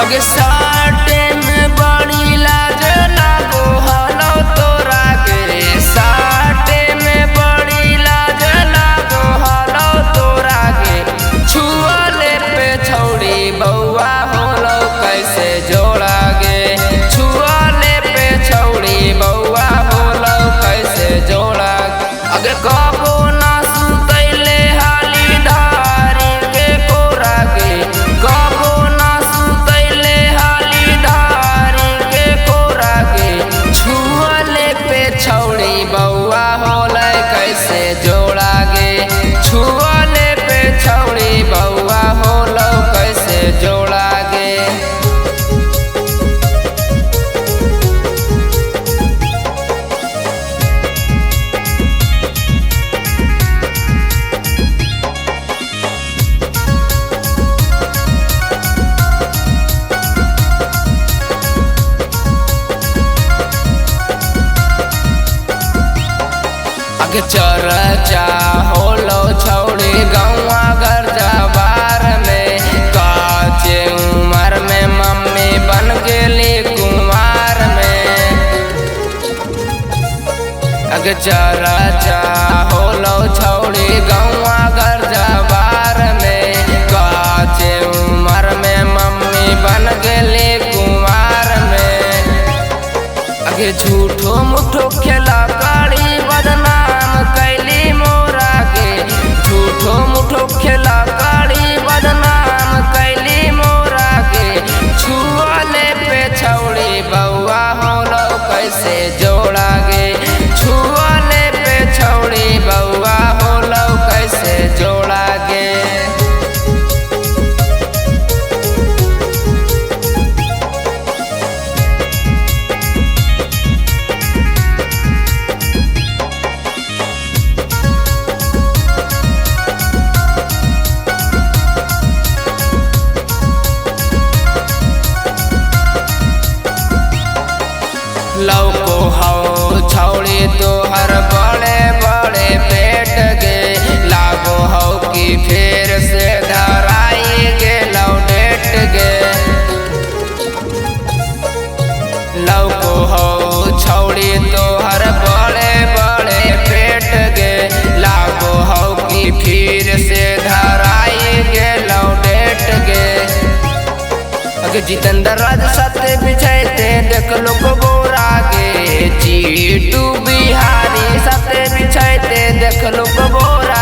अगे साटे में बड़ी लाज लागो हलो तोरा के साटे में बड़ी लाज लागो हलो तोरा के छुअले पे छौड़ी बउआ होलो कैसे जोड़ा गे छुअले पे छौड़ी बउआ होलो कैसे जोड़ा अगे कबो ना सुतैले हाली धारी के कोरा गे कबो ना सुतैले हाली धारी के कोरा गे छुअले पे छौड़ी बउआ होले कैसे जोड़ा गे छुअले पे छौड़ी बउआ होलो कैसे जोड़ा गे। अगे चर्चा होलो छौड़ी गौवा घर जबार में काचे उम्र में मम्मी बन गेली कुमार में अगे चर्चा होलो छौड़ी गौवा घर जबार में काचे उम्र में मम्मी बन गेली कुमार में अगे झूठो मुठो खेला काड़ी बदनाम कैली मोरा के झूठो मुठो खेला काड़ी बदनाम कैली मोरा के छुअले पे छौड़ी बउआ होलो कैसे जोड़ा गे छुअले पे छौड़ी बउआ होलो कैसे जोड़ा गे। लौको हो छौड़ी तोहर बड़े बड़े पेट गे लागो हो कि फिर से धराई गे लौडेट गे लौको हो छौड़ी तोहर बड़े बड़े पेट गे लागो हो कि फिर से धराई गे लौडेट गे अगे जितेंद्र राज साथे बिछाते देख लो गोरा गे जीटू बिहारी साथे बिछाते देख लो गोरा